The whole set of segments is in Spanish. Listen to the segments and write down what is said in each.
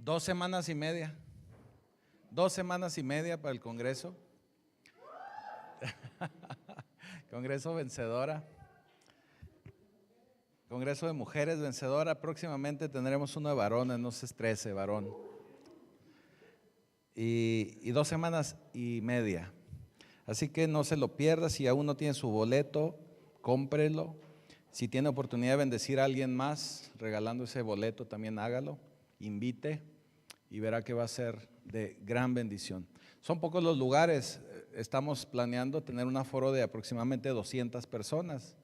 2 semanas y media. 2 semanas y media para el Congreso. Congreso Vencedora. Congreso de Mujeres Vencedora. Próximamente tendremos uno de varones, no se estrese, varón. Y 2 semanas y media. Así que no se lo pierda. Si aún no tiene su boleto, cómprelo. Si tiene oportunidad de bendecir a alguien más regalando ese boleto, también hágalo. Invite y verá que va a ser de gran bendición. Son pocos los lugares. Estamos planeando tener un aforo de aproximadamente 200 personas.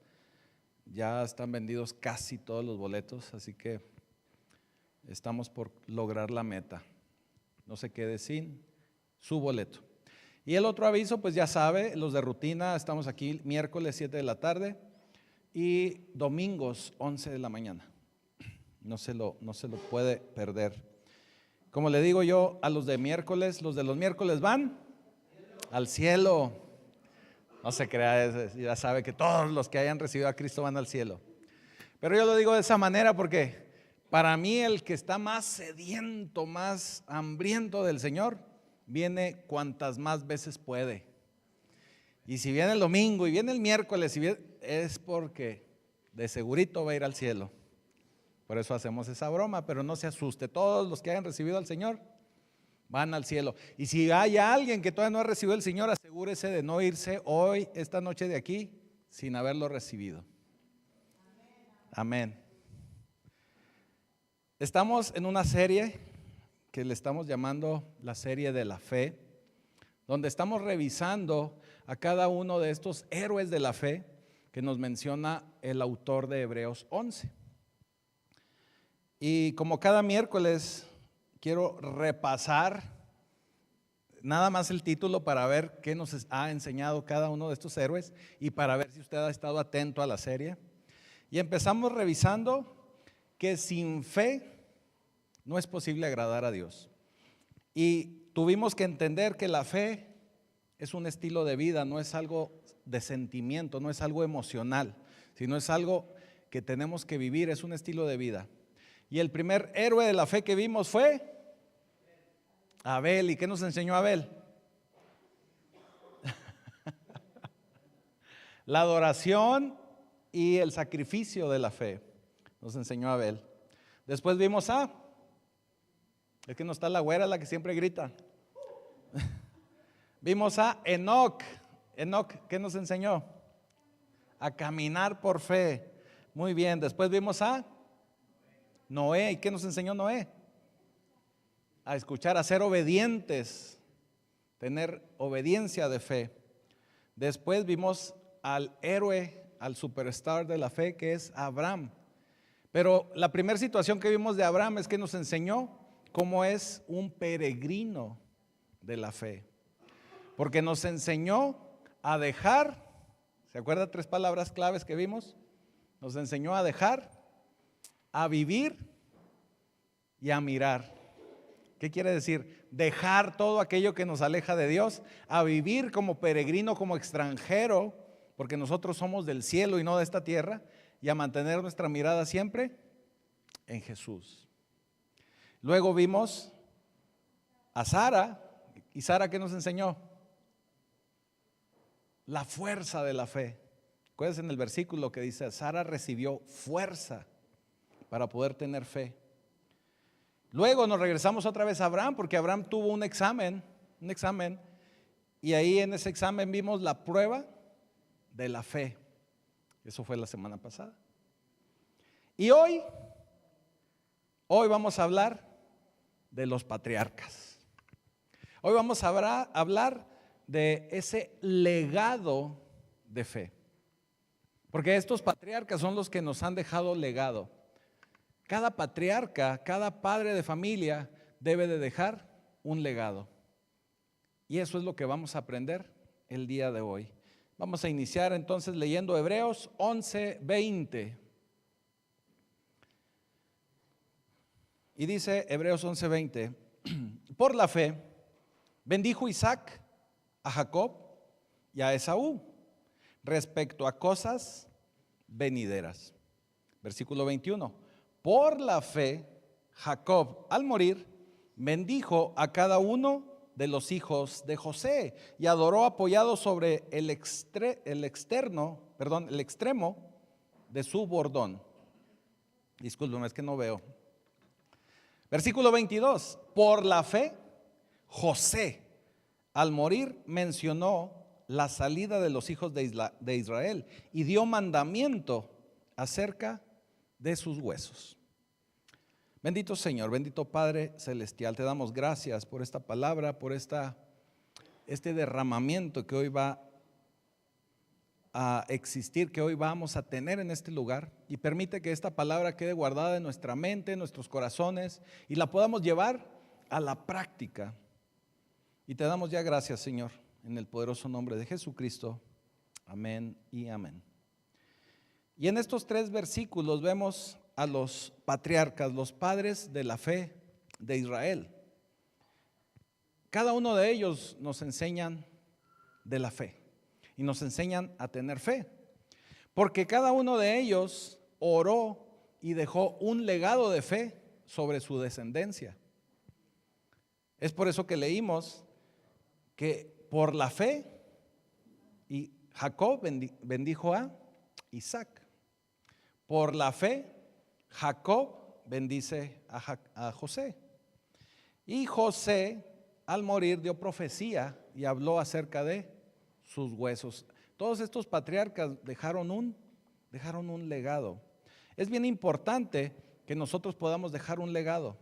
Ya están vendidos casi todos los boletos, así que estamos por lograr la meta. No se quede sin su boleto. Y el otro aviso, pues ya sabe, los de rutina, estamos aquí miércoles 7 de la tarde y domingos 11 de la mañana. No se lo puede perder. Como le digo yo a los de los miércoles van al cielo. No se crea, ya sabe que todos los que hayan recibido a Cristo van al cielo. Pero yo lo digo de esa manera porque para mí el que está más sediento, más hambriento del Señor, viene cuantas más veces puede. Y si viene el domingo y viene el miércoles, es porque de segurito va a ir al cielo. Por eso hacemos esa broma, pero no se asuste. Todos los que hayan recibido al Señor van al cielo. Y si hay alguien que todavía no ha recibido al Señor, asegúrese de no irse hoy, esta noche de aquí, sin haberlo recibido. Amén. Estamos en una serie que le estamos llamando la serie de la fe, donde estamos revisando a cada uno de estos héroes de la fe que nos menciona el autor de Hebreos 11. Y como cada miércoles quiero repasar nada más el título para ver qué nos ha enseñado cada uno de estos héroes y para ver si usted ha estado atento a la serie. Y empezamos revisando que sin fe no es posible agradar a Dios. Y tuvimos que entender que la fe es un estilo de vida, no es algo de sentimiento, no es algo emocional, sino es algo que tenemos que vivir, es un estilo de vida. Y el primer héroe de la fe que vimos fue Abel. ¿Y qué nos enseñó Abel? La adoración y el sacrificio de la fe nos enseñó Abel. Después vimos es que no está la güera, la que siempre grita. Vimos a Enoc. Enoc, ¿qué nos enseñó? A caminar por fe. Muy bien. Después vimos a Noé. ¿Y qué nos enseñó Noé? A escuchar, a ser obedientes, tener obediencia de fe. Después vimos al héroe, al superstar de la fe, que es Abraham. Pero la primera situación que vimos de Abraham es que nos enseñó cómo es un peregrino de la fe. Porque nos enseñó a dejar, ¿se acuerda 3 palabras claves que vimos? Nos enseñó a dejar, a vivir y a mirar. ¿Qué quiere decir? Dejar todo aquello que nos aleja de Dios, a vivir como peregrino, como extranjero, porque nosotros somos del cielo y no de esta tierra, y a mantener nuestra mirada siempre en Jesús. Luego vimos a Sara. ¿Y Sara qué nos enseñó? La fuerza de la fe. Acuérdense en el versículo que dice: Sara recibió fuerza para poder tener fe. Luego nos regresamos otra vez a Abraham, porque Abraham tuvo un examen, y ahí en ese examen vimos la prueba de la fe. Eso fue la semana pasada. Y hoy vamos a hablar de los patriarcas. Hoy vamos a hablar de ese legado de fe, porque estos patriarcas son los que nos han dejado legado. Cada patriarca, cada padre de familia debe de dejar un legado. Y eso es lo que vamos a aprender el día de hoy. Vamos a iniciar entonces leyendo Hebreos 11:20. Y dice Hebreos 11:20: por la fe bendijo Isaac a Jacob y a Esaú respecto a cosas venideras. Versículo 21: por la fe Jacob, al morir, bendijo a cada uno de los hijos de José y adoró apoyado sobre el extremo de su bordón. Discúlpeme, es que no veo. Versículo 22. Por la fe, José, al morir, mencionó la salida de los hijos de Israel y dio mandamiento acerca de sus huesos. Bendito Señor, bendito Padre Celestial, te damos gracias por esta palabra, por este derramamiento que hoy va a existir, que hoy vamos a tener en este lugar, y permite que esta palabra quede guardada en nuestra mente, en nuestros corazones, y la podamos llevar a la práctica. Y te damos ya gracias, Señor, en el poderoso nombre de Jesucristo. Amén y amén. Y en estos 3 versículos vemos a los patriarcas, los padres de la fe de Israel. Cada uno de ellos nos enseñan de la fe y nos enseñan a tener fe, porque cada uno de ellos oró y dejó un legado de fe sobre su descendencia. Es por eso que leímos que por la fe y Jacob bendijo a Isaac. Por la fe Jacob bendice a José. Y José al morir dio profecía y habló acerca de sus huesos. Todos estos patriarcas dejaron un legado. Es bien importante que nosotros podamos dejar un legado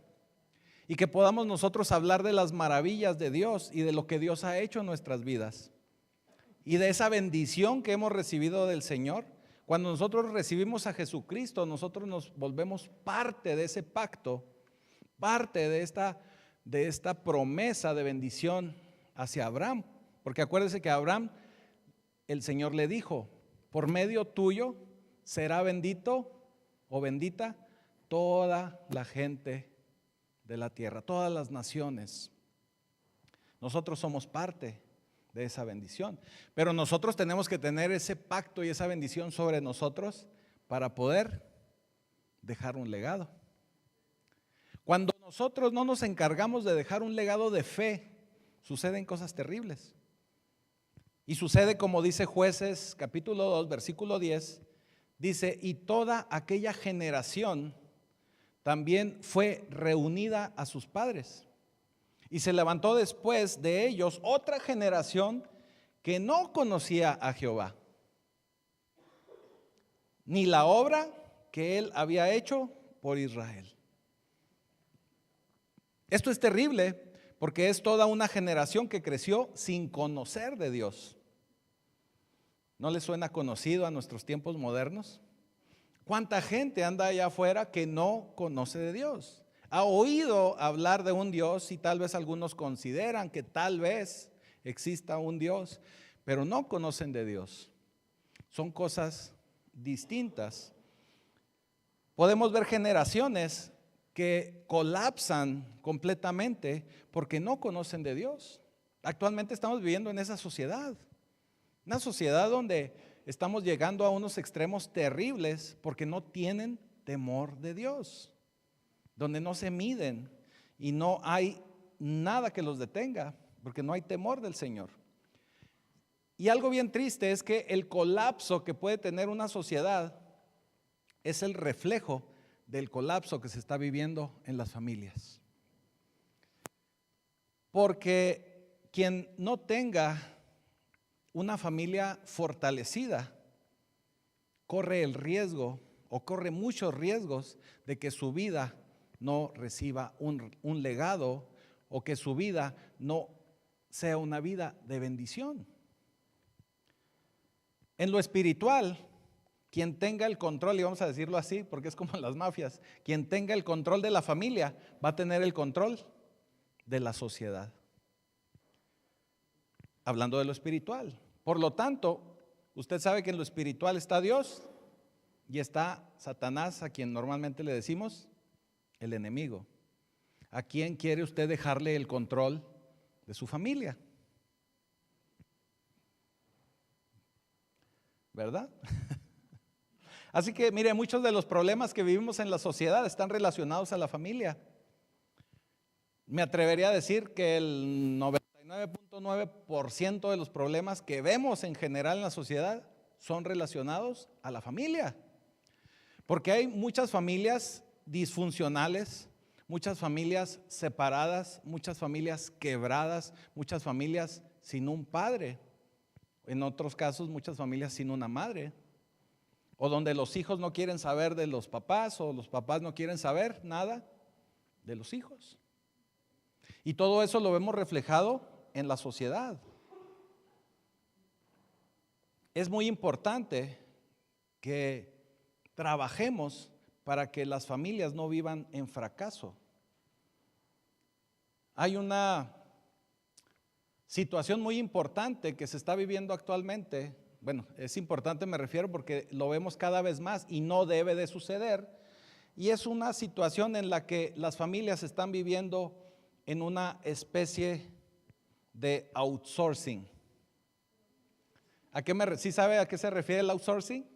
y que podamos nosotros hablar de las maravillas de Dios y de lo que Dios ha hecho en nuestras vidas y de esa bendición que hemos recibido del Señor. Cuando nosotros recibimos a Jesucristo, nosotros nos volvemos parte de ese pacto, parte de esta promesa de bendición hacia Abraham. Porque acuérdese que a Abraham el Señor le dijo: por medio tuyo será bendito o bendita toda la gente de la tierra, todas las naciones. Nosotros somos parte de esa bendición, pero nosotros tenemos que tener ese pacto y esa bendición sobre nosotros para poder dejar un legado. Cuando nosotros no nos encargamos de dejar un legado de fe, suceden cosas terribles. Y sucede como dice Jueces capítulo 2 versículo 10, dice: y toda aquella generación también fue reunida a sus padres. Y se levantó después de ellos otra generación que no conocía a Jehová, ni la obra que él había hecho por Israel. Esto es terrible porque es toda una generación que creció sin conocer de Dios. ¿No le suena conocido a nuestros tiempos modernos? ¿Cuánta gente anda allá afuera que no conoce de Dios? Ha oído hablar de un Dios y tal vez algunos consideran que tal vez exista un Dios, pero no conocen de Dios. Son cosas distintas. Podemos ver generaciones que colapsan completamente porque no conocen de Dios. Actualmente estamos viviendo en esa sociedad, una sociedad donde estamos llegando a unos extremos terribles porque no tienen temor de Dios, donde no se miden y no hay nada que los detenga porque no hay temor del Señor. Y algo bien triste es que el colapso que puede tener una sociedad es el reflejo del colapso que se está viviendo en las familias. Porque quien no tenga una familia fortalecida corre el riesgo o corre muchos riesgos de que su vida no reciba un legado o que su vida no sea una vida de bendición. En lo espiritual, quien tenga el control, y vamos a decirlo así porque es como en las mafias, quien tenga el control de la familia va a tener el control de la sociedad. Hablando de lo espiritual. Por lo tanto, usted sabe que en lo espiritual está Dios y está Satanás, a quien normalmente le decimos el enemigo. ¿A quién quiere usted dejarle el control de su familia? ¿Verdad? Así que mire, muchos de los problemas que vivimos en la sociedad están relacionados a la familia. Me atrevería a decir que el 99.9% de los problemas que vemos en general en la sociedad son relacionados a la familia. Porque hay muchas familias disfuncionales, muchas familias separadas, muchas familias quebradas, muchas familias sin un padre. En otros casos, muchas familias sin una madre. O donde los hijos no quieren saber de los papás o los papás no quieren saber nada de los hijos. Y todo eso lo vemos reflejado en la sociedad. Es muy importante que trabajemos para que las familias no vivan en fracaso. Hay una situación muy importante que se está viviendo actualmente. Bueno, es importante, me refiero porque lo vemos cada vez más y no debe de suceder. Y es una situación en la que las familias están viviendo en una especie de outsourcing. ¿Sí sabe a qué se refiere el outsourcing?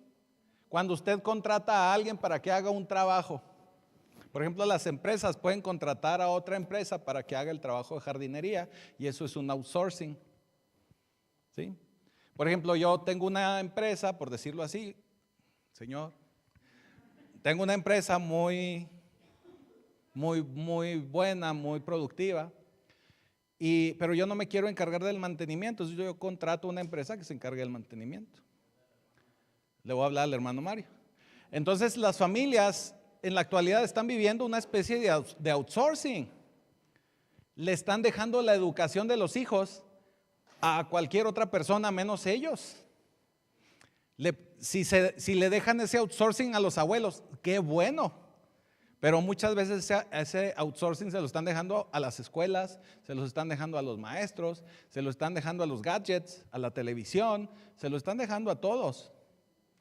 Cuando usted contrata a alguien para que haga un trabajo. Por ejemplo, las empresas pueden contratar a otra empresa para que haga el trabajo de jardinería y eso es un outsourcing. ¿Sí? Por ejemplo, yo tengo una empresa, por decirlo así, señor, tengo una empresa muy buena, muy productiva, pero yo no me quiero encargar del mantenimiento, entonces yo contrato una empresa que se encargue del mantenimiento. Le voy a hablar al hermano Mario. Entonces las familias en la actualidad están viviendo una especie de outsourcing. Le están dejando la educación de los hijos a cualquier otra persona menos ellos. Si le dejan ese outsourcing a los abuelos, qué bueno. Pero muchas veces ese outsourcing se lo están dejando a las escuelas, se los están dejando a los maestros, se lo están dejando a los gadgets, a la televisión, se lo están dejando a todos.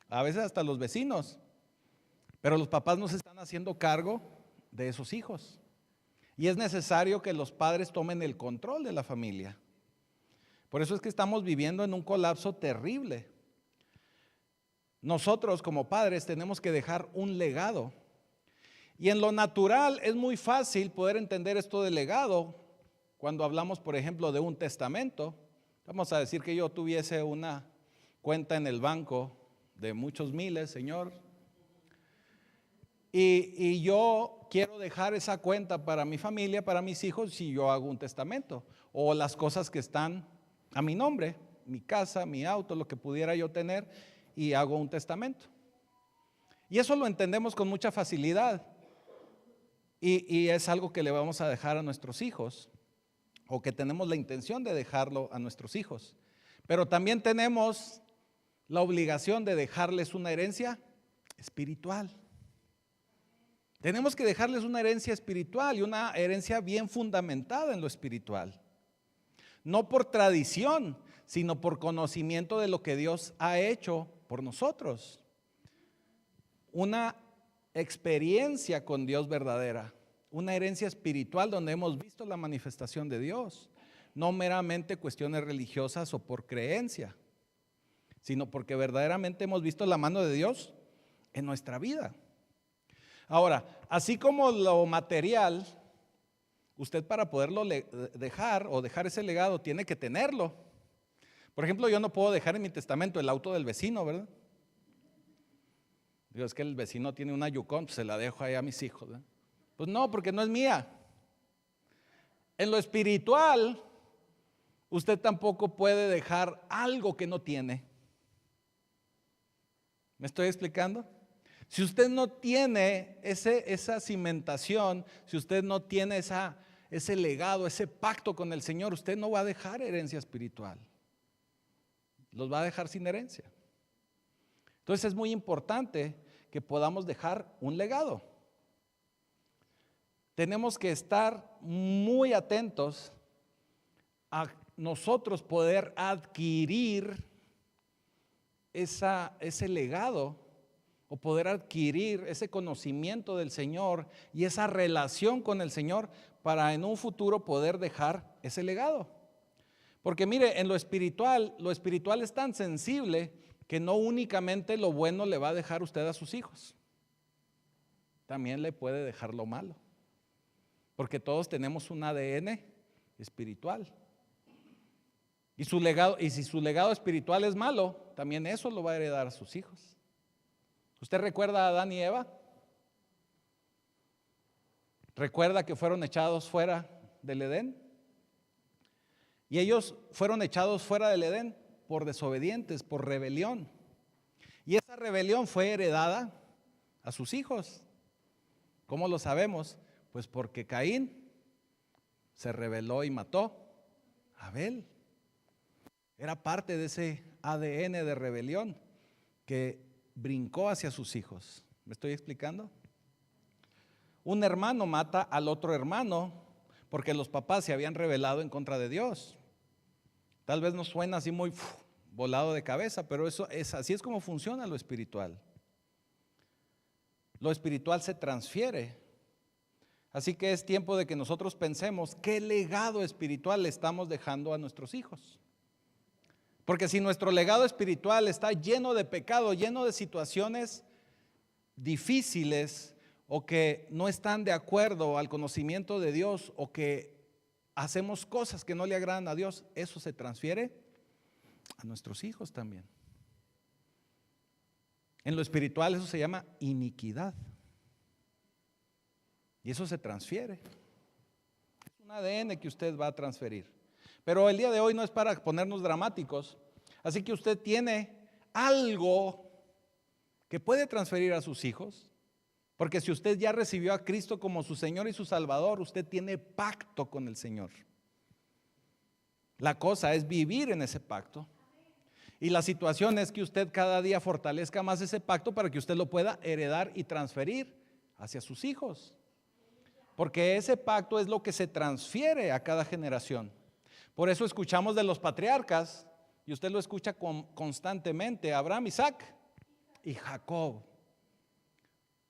A veces hasta los vecinos, pero los papás no se están haciendo cargo de esos hijos. Y es necesario que los padres tomen el control de la familia. Por eso es que estamos viviendo en un colapso terrible. Nosotros como padres tenemos que dejar un legado. Y en lo natural es muy fácil poder entender esto del legado cuando hablamos, por ejemplo, de un testamento. Vamos a decir que yo tuviese una cuenta en el banco de muchos miles, Señor, y yo quiero dejar esa cuenta para mi familia, para mis hijos, si yo hago un testamento, o las cosas que están a mi nombre, mi casa, mi auto, lo que pudiera yo tener, y hago un testamento. Y eso lo entendemos con mucha facilidad, y es algo que le vamos a dejar a nuestros hijos, o que tenemos la intención de dejarlo a nuestros hijos. Pero también tenemos la obligación de dejarles una herencia espiritual. Tenemos que dejarles una herencia espiritual y una herencia bien fundamentada en lo espiritual. No por tradición, sino por conocimiento de lo que Dios ha hecho por nosotros. Una experiencia con Dios verdadera, una herencia espiritual donde hemos visto la manifestación de Dios, no meramente cuestiones religiosas o por creencia, sino porque verdaderamente hemos visto la mano de Dios en nuestra vida. Ahora, así como lo material, usted para poderlo dejar ese legado tiene que tenerlo. Por ejemplo, yo no puedo dejar en mi testamento el auto del vecino, ¿verdad? Digo, es que el vecino tiene una Yukon, pues se la dejo ahí a mis hijos, ¿verdad? Pues no, porque no es mía. En lo espiritual, usted tampoco puede dejar algo que no tiene. ¿Me estoy explicando? Si usted no tiene esa cimentación, si usted no tiene ese legado, ese pacto con el Señor, usted no va a dejar herencia espiritual. Los va a dejar sin herencia. Entonces es muy importante que podamos dejar un legado. Tenemos que estar muy atentos a nosotros poder adquirir ese legado o poder adquirir ese conocimiento del Señor y esa relación con el Señor para en un futuro poder dejar ese legado. Porque mire, en lo espiritual es tan sensible que no únicamente lo bueno le va a dejar usted a sus hijos, también le puede dejar lo malo. porque todos tenemos un ADN espiritual. Y su legado, y si su legado espiritual es malo, también eso lo va a heredar a sus hijos. ¿Usted recuerda a Adán y Eva? ¿Recuerda que fueron echados fuera del Edén? Y ellos fueron echados fuera del Edén por desobedientes, por rebelión. Y esa rebelión fue heredada a sus hijos. ¿Cómo lo sabemos? Pues porque Caín se rebeló y mató a Abel. Era parte de ese ADN de rebelión que brincó hacia sus hijos. ¿Me estoy explicando? Un hermano mata al otro hermano porque los papás se habían rebelado en contra de Dios. Tal vez nos suena así muy volado de cabeza, pero así es como funciona lo espiritual. Lo espiritual se transfiere. Así que es tiempo de que nosotros pensemos qué legado espiritual le estamos dejando a nuestros hijos. Porque si nuestro legado espiritual está lleno de pecado, lleno de situaciones difíciles o que no están de acuerdo al conocimiento de Dios o que hacemos cosas que no le agradan a Dios, eso se transfiere a nuestros hijos también. En lo espiritual eso se llama iniquidad. Y eso se transfiere. Es un ADN que usted va a transferir. Pero el día de hoy no es para ponernos dramáticos. Así que usted tiene algo que puede transferir a sus hijos. Porque si usted ya recibió a Cristo como su Señor y su Salvador, usted tiene pacto con el Señor. La cosa es vivir en ese pacto. Y la situación es que usted cada día fortalezca más ese pacto para que usted lo pueda heredar y transferir hacia sus hijos. Porque ese pacto es lo que se transfiere a cada generación. Por eso escuchamos de los patriarcas, y usted lo escucha constantemente, Abraham, Isaac y Jacob.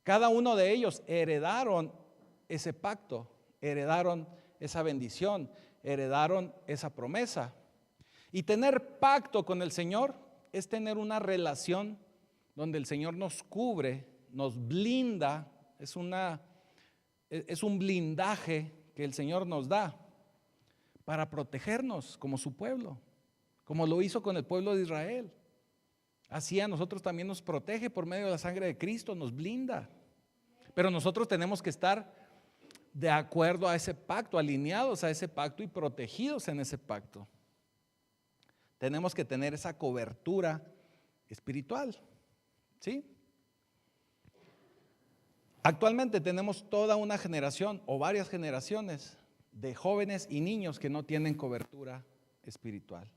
Cada uno de ellos heredaron ese pacto, heredaron esa bendición, heredaron esa promesa. Y tener pacto con el Señor es tener una relación donde el Señor nos cubre, nos blinda, es un blindaje que el Señor nos da para protegernos como su pueblo, como lo hizo con el pueblo de Israel. Así a nosotros también nos protege por medio de la sangre de Cristo, nos blinda. Pero nosotros tenemos que estar de acuerdo a ese pacto, alineados a ese pacto y protegidos en ese pacto. Tenemos que tener esa cobertura espiritual, ¿sí? Actualmente tenemos toda una generación o varias generaciones de jóvenes y niños que no tienen cobertura espiritual.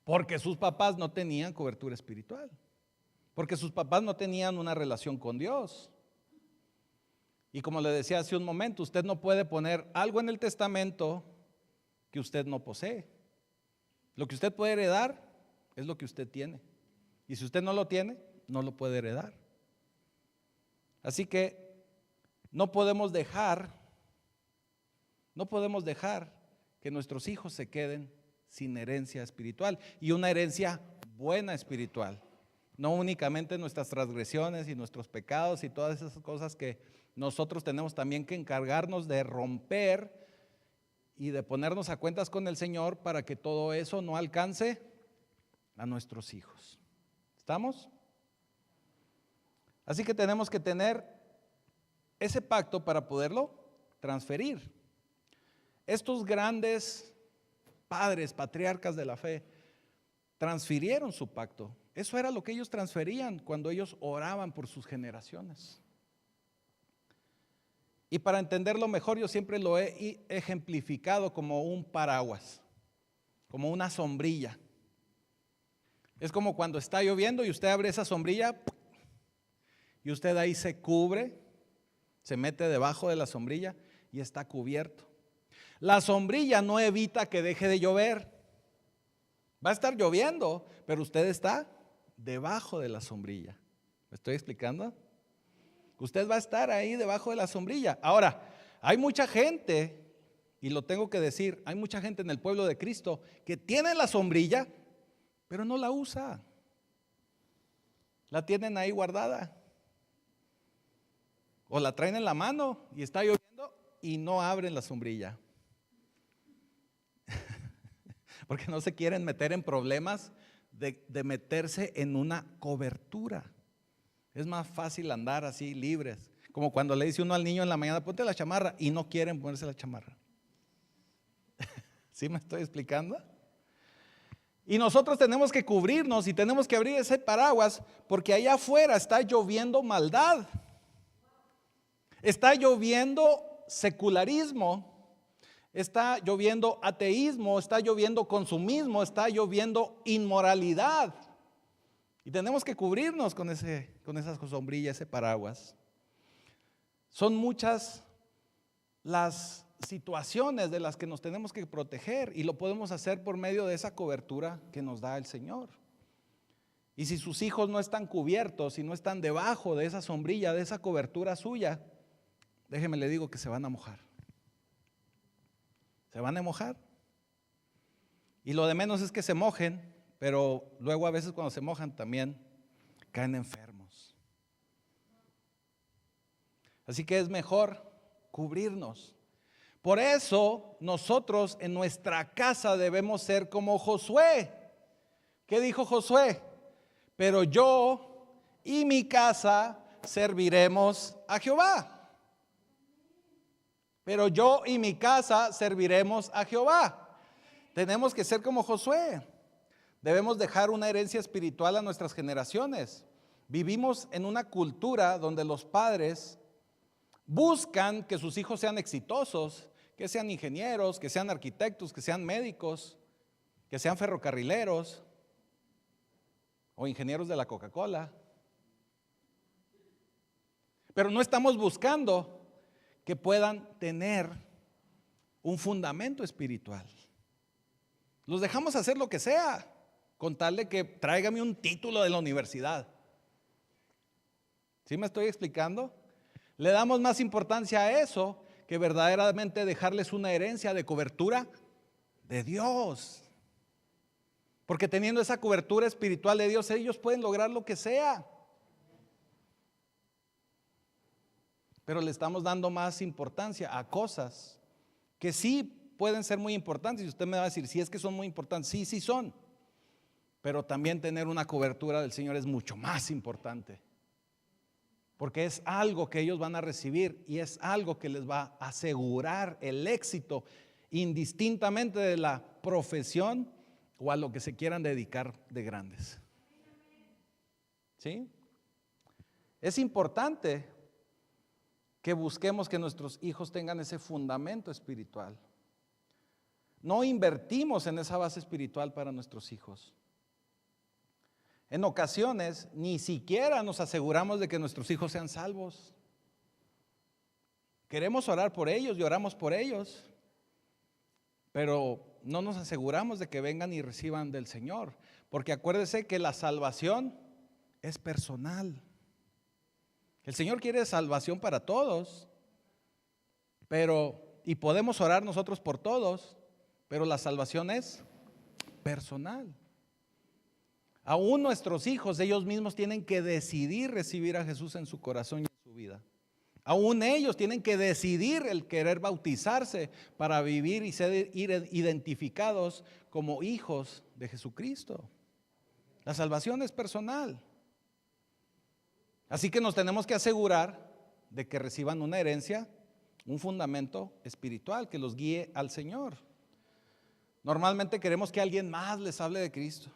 Porque sus papás no tenían cobertura espiritual. Porque sus papás no tenían una relación con Dios. Y como le decía hace un momento, usted no puede poner algo en el testamento que usted no posee. Lo que usted puede heredar es lo que usted tiene. Y si usted no lo tiene, no lo puede heredar. Así que no podemos dejar que nuestros hijos se queden sin herencia espiritual y una herencia buena espiritual. No únicamente nuestras transgresiones y nuestros pecados y todas esas cosas que nosotros tenemos también que encargarnos de romper y de ponernos a cuentas con el Señor para que todo eso no alcance a nuestros hijos. ¿Estamos? Así que tenemos que tener ese pacto para poderlo transferir. Estos grandes padres, patriarcas de la fe, transfirieron su pacto. Eso era lo que ellos transferían cuando ellos oraban por sus generaciones. Y para entenderlo mejor, yo siempre lo he ejemplificado como un paraguas, como una sombrilla. Es como cuando está lloviendo y usted abre esa sombrilla y usted ahí se cubre, se mete debajo de la sombrilla y está cubierto. La sombrilla no evita que deje de llover. Va a estar lloviendo, pero usted está debajo de la sombrilla. ¿Me estoy explicando? Usted va a estar ahí debajo de la sombrilla. Ahora, hay mucha gente, y lo tengo que decir, hay mucha gente en el pueblo de Cristo que tiene la sombrilla, pero no la usa. La tienen ahí guardada. O la traen en la mano y está lloviendo y no abren la sombrilla. Porque no se quieren meter en problemas de meterse en una cobertura. Es más fácil andar así libres. Como cuando le dice uno al niño en la mañana, ponte la chamarra, y no quieren ponerse la chamarra. ¿Sí me estoy explicando? Y nosotros tenemos que cubrirnos y tenemos que abrir ese paraguas, porque allá afuera está lloviendo maldad. Está lloviendo secularismo. Está lloviendo ateísmo, está lloviendo consumismo, está lloviendo inmoralidad. Y tenemos que cubrirnos con esa sombrilla, ese paraguas. Son muchas las situaciones de las que nos tenemos que proteger, y lo podemos hacer por medio de esa cobertura que nos da el Señor. Y si sus hijos no están cubiertos y no están debajo de esa sombrilla, de esa cobertura suya, déjeme le digo que se van a mojar. Se van a mojar. Y lo de menos es que se mojen, pero luego a veces cuando se mojan también caen enfermos. Así que es mejor cubrirnos. Por eso nosotros en nuestra casa debemos ser como Josué. ¿Qué dijo Josué? Pero yo y mi casa serviremos a Jehová. Pero yo y mi casa serviremos a Jehová. Tenemos que ser como Josué. Debemos dejar una herencia espiritual a nuestras generaciones. Vivimos en una cultura donde los padres buscan que sus hijos sean exitosos, que sean ingenieros, que sean arquitectos, que sean médicos, que sean ferrocarrileros o ingenieros de la Coca-Cola. Pero no estamos buscando que puedan tener un fundamento espiritual. Los dejamos hacer lo que sea, con tal de que tráigame un título de la universidad. ¿Sí me estoy explicando? Le damos más importancia a eso que verdaderamente dejarles una herencia de cobertura de Dios. Porque teniendo esa cobertura espiritual de Dios, ellos pueden lograr lo que sea. Pero le estamos dando más importancia a cosas que sí pueden ser muy importantes. Y usted me va a decir, si es que son muy importantes, sí, sí son. Pero también tener una cobertura del Señor es mucho más importante. Porque es algo que ellos van a recibir y es algo que les va a asegurar el éxito, indistintamente de la profesión o a lo que se quieran dedicar de grandes. ¿Sí? Es importante que busquemos que nuestros hijos tengan ese fundamento espiritual. No invertimos en esa base espiritual para nuestros hijos. En ocasiones ni siquiera nos aseguramos de que nuestros hijos sean salvos. Queremos orar por ellos y oramos por ellos, pero no nos aseguramos de que vengan y reciban del Señor, porque acuérdese que la salvación es personal. El Señor quiere salvación para todos, y podemos orar nosotros por todos, pero la salvación es personal. Aún nuestros hijos, ellos mismos tienen que decidir recibir a Jesús en su corazón y en su vida. Aún ellos tienen que decidir el querer bautizarse para vivir y ser identificados como hijos de Jesucristo. La salvación es personal. Así que nos tenemos que asegurar de que reciban una herencia, un fundamento espiritual que los guíe al Señor. Normalmente queremos que alguien más les hable de Cristo,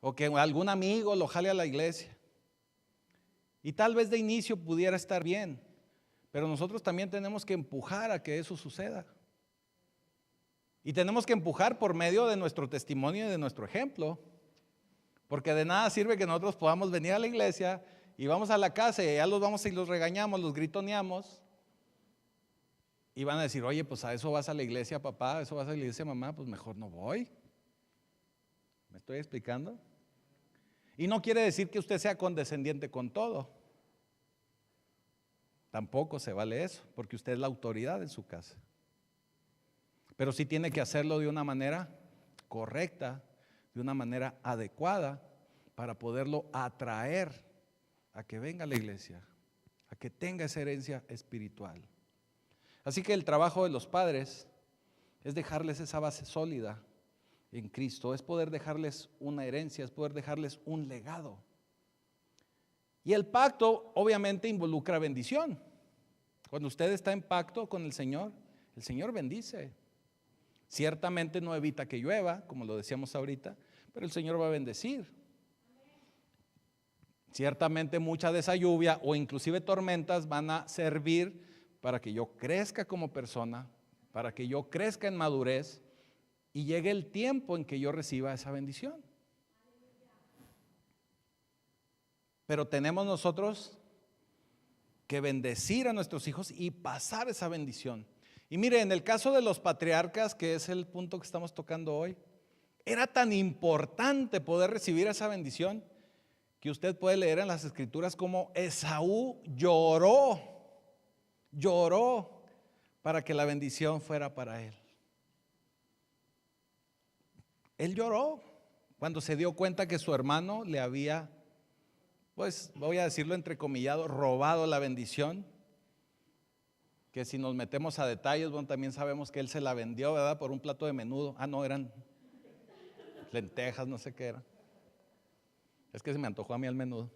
o que algún amigo lo jale a la iglesia. Y tal vez de inicio pudiera estar bien, pero nosotros también tenemos que empujar a que eso suceda. Y tenemos que empujar por medio de nuestro testimonio y de nuestro ejemplo. Porque de nada sirve que nosotros podamos venir a la iglesia y vamos a la casa y ya los vamos y los regañamos, los gritoneamos. Y van a decir, oye, pues a eso vas a la iglesia, papá, a eso vas a la iglesia, mamá, pues mejor no voy. ¿Me estoy explicando? Y no quiere decir que usted sea condescendiente con todo. Tampoco se vale eso, porque usted es la autoridad en su casa. Pero sí tiene que hacerlo de una manera correcta, de una manera adecuada, para poderlo atraer a que venga a la iglesia, a que tenga esa herencia espiritual. Así que el trabajo de los padres es dejarles esa base sólida en Cristo, es poder dejarles una herencia, es poder dejarles un legado. Y el pacto obviamente involucra bendición. Cuando usted está en pacto con el Señor bendice. Ciertamente no evita que llueva, como lo decíamos ahorita, pero el Señor va a bendecir. Ciertamente mucha de esa lluvia o inclusive tormentas van a servir para que yo crezca como persona, para que yo crezca en madurez y llegue el tiempo en que yo reciba esa bendición. Pero tenemos nosotros que bendecir a nuestros hijos y pasar esa bendición. Y mire, en el caso de los patriarcas, que es el punto que estamos tocando hoy, era tan importante poder recibir esa bendición que usted puede leer en las escrituras como Esaú lloró para que la bendición fuera para él. Él lloró cuando se dio cuenta que su hermano le había, pues voy a decirlo entrecomillado, robado la bendición. Que si nos metemos a detalles, bueno, también sabemos que él se la vendió, ¿verdad? Por un plato de menudo. No, eran lentejas, no sé qué era. Es que se me antojó a mí el menudo.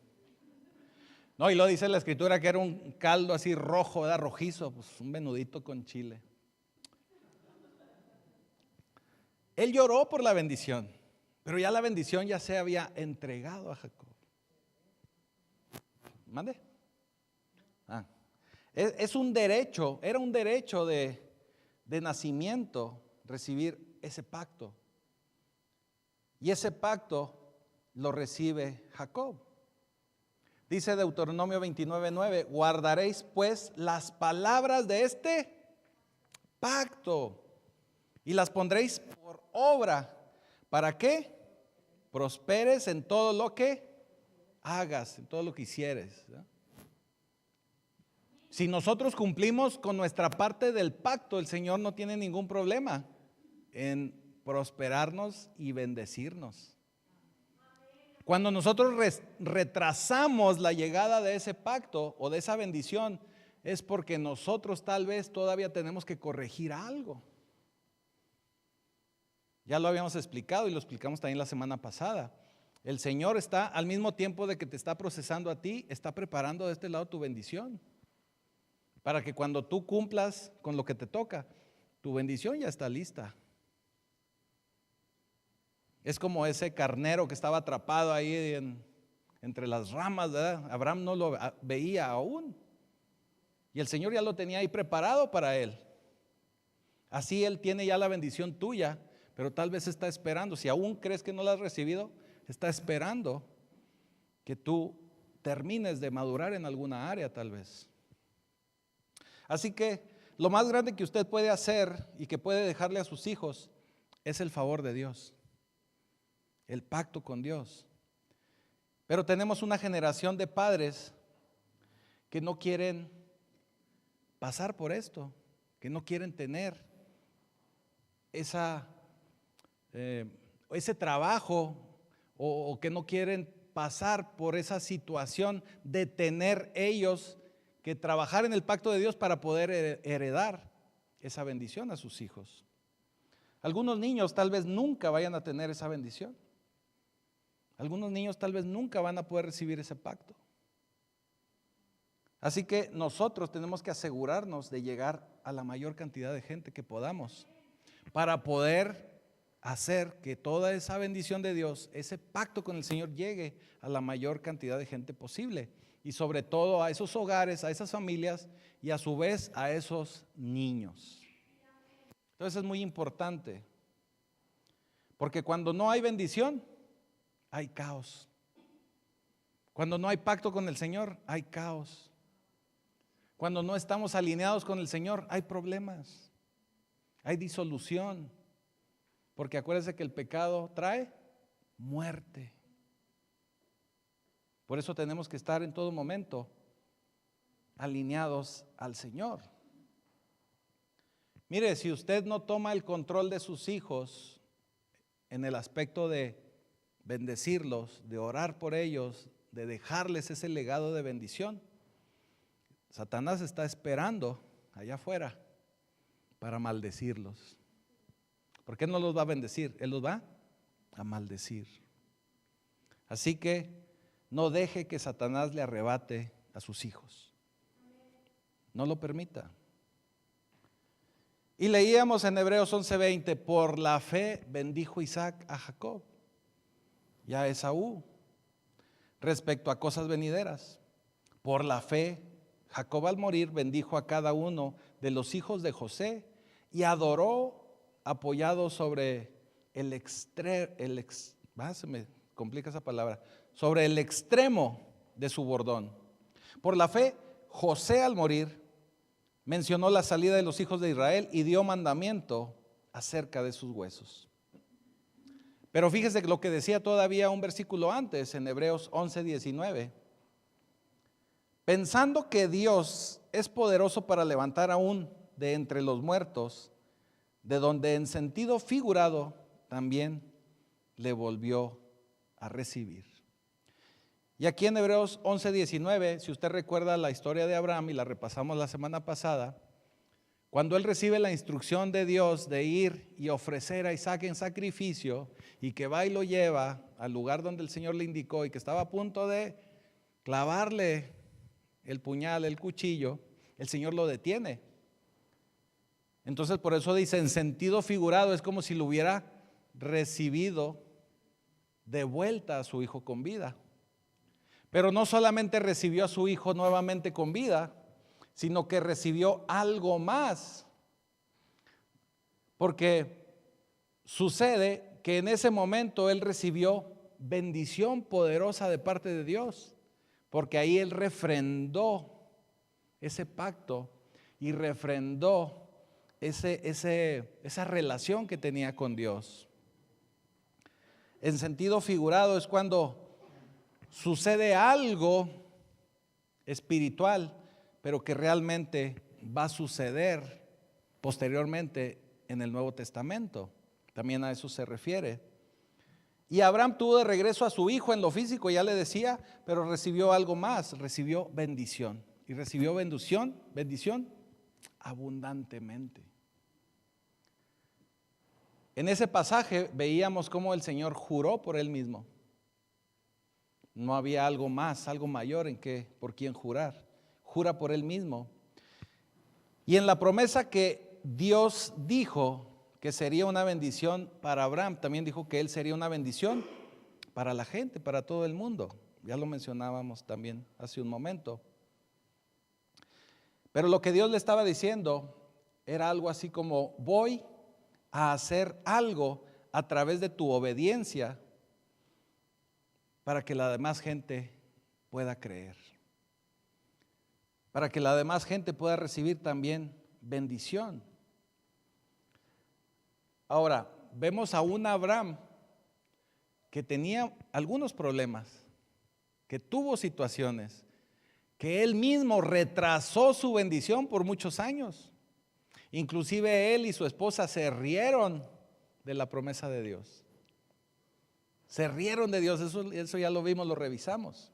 No, y lo dice la escritura que era un caldo así rojo, ¿verdad? Rojizo, pues un menudito con chile. Él lloró por la bendición, pero ya la bendición ya se había entregado a Jacob. ¿Mande? Es un derecho, era un derecho de nacimiento recibir ese pacto. Y ese pacto lo recibe Jacob. Dice Deuteronomio 29:9, guardaréis pues las palabras de este pacto y las pondréis por obra. ¿Para qué? Prosperes en todo lo que hagas, en todo lo que hicieres, ¿no? Si nosotros cumplimos con nuestra parte del pacto, el Señor no tiene ningún problema en prosperarnos y bendecirnos. Cuando nosotros retrasamos la llegada de ese pacto o de esa bendición, es porque nosotros tal vez todavía tenemos que corregir algo. Ya lo habíamos explicado y lo explicamos también la semana pasada. El Señor está, al mismo tiempo de que te está procesando a ti, está preparando de este lado tu bendición. Para que cuando tú cumplas con lo que te toca, tu bendición ya está lista. Es como ese carnero que estaba atrapado ahí entre las ramas, ¿verdad? Abraham no lo veía aún. Y el Señor ya lo tenía ahí preparado para él. Así Él tiene ya la bendición tuya, pero tal vez está esperando. Si aún crees que no la has recibido, está esperando que tú termines de madurar en alguna área tal vez. Así que lo más grande que usted puede hacer y que puede dejarle a sus hijos es el favor de Dios, el pacto con Dios. Pero tenemos una generación de padres que no quieren pasar por esto, que no quieren tener ese trabajo o que no quieren pasar por esa situación de tener ellos que trabajar en el pacto de Dios para poder heredar esa bendición a sus hijos. Algunos niños tal vez nunca vayan a tener esa bendición. Algunos niños tal vez nunca van a poder recibir ese pacto. Así que nosotros tenemos que asegurarnos de llegar a la mayor cantidad de gente que podamos para poder hacer que toda esa bendición de Dios, ese pacto con el Señor llegue a la mayor cantidad de gente posible. Y sobre todo a esos hogares, a esas familias y a su vez a esos niños. Entonces es muy importante, porque cuando no hay bendición, hay caos. Cuando no hay pacto con el Señor, hay caos. Cuando no estamos alineados con el Señor, hay problemas, hay disolución. Porque acuérdense que el pecado trae muerte. Por eso tenemos que estar en todo momento alineados al Señor. Mire, si usted no toma el control de sus hijos en el aspecto de bendecirlos, de orar por ellos, de dejarles ese legado de bendición, Satanás está esperando allá afuera para maldecirlos. ¿Por qué no los va a bendecir? Él los va a maldecir. Así que no deje que Satanás le arrebate a sus hijos. No lo permita. Y leíamos en Hebreos 11:20, por la fe bendijo Isaac a Jacob y a Esaú respecto a cosas venideras. Por la fe, Jacob al morir bendijo a cada uno de los hijos de José y adoró apoyado sobre se me complica esa palabra, sobre el extremo de su bordón. Por la fe, José al morir mencionó la salida de los hijos de Israel y dio mandamiento acerca de sus huesos. Pero fíjese lo que decía todavía un versículo antes, en Hebreos 11:19. Pensando que Dios es poderoso para levantar aún de entre los muertos, de donde en sentido figurado también le volvió a recibir. Y aquí en Hebreos 11:19, si usted recuerda la historia de Abraham, y la repasamos la semana pasada, cuando él recibe la instrucción de Dios de ir y ofrecer a Isaac en sacrificio, y que va y lo lleva al lugar donde el Señor le indicó, y que estaba a punto de clavarle el puñal, el cuchillo, el Señor lo detiene. Entonces por eso dice en sentido figurado, es como si lo hubiera recibido de vuelta a su hijo con vida. Pero no solamente recibió a su hijo nuevamente con vida, sino que recibió algo más. Porque sucede que en ese momento él recibió bendición poderosa de parte de Dios, porque ahí él refrendó ese pacto y refrendó esa relación que tenía con Dios. En sentido figurado es cuando sucede algo espiritual, pero que realmente va a suceder posteriormente en el Nuevo Testamento. También a eso se refiere. Y Abraham tuvo de regreso a su hijo en lo físico, ya le decía, pero recibió algo más, recibió bendición. Y recibió bendición abundantemente. En ese pasaje veíamos cómo el Señor juró por Él mismo. No había algo más, algo mayor por quien jurar. Jura por Él mismo. Y en la promesa que Dios dijo que sería una bendición para Abraham, también dijo que Él sería una bendición para la gente, para todo el mundo. Ya lo mencionábamos también hace un momento. Pero lo que Dios le estaba diciendo era algo así como: voy a hacer algo a través de tu obediencia para que la demás gente pueda creer, para que la demás gente pueda recibir también bendición. Ahora, vemos a un Abraham que tenía algunos problemas, que tuvo situaciones, que él mismo retrasó su bendición por muchos años. Inclusive él y su esposa se rieron de la promesa de Dios. Se rieron de Dios, eso ya lo vimos, lo revisamos.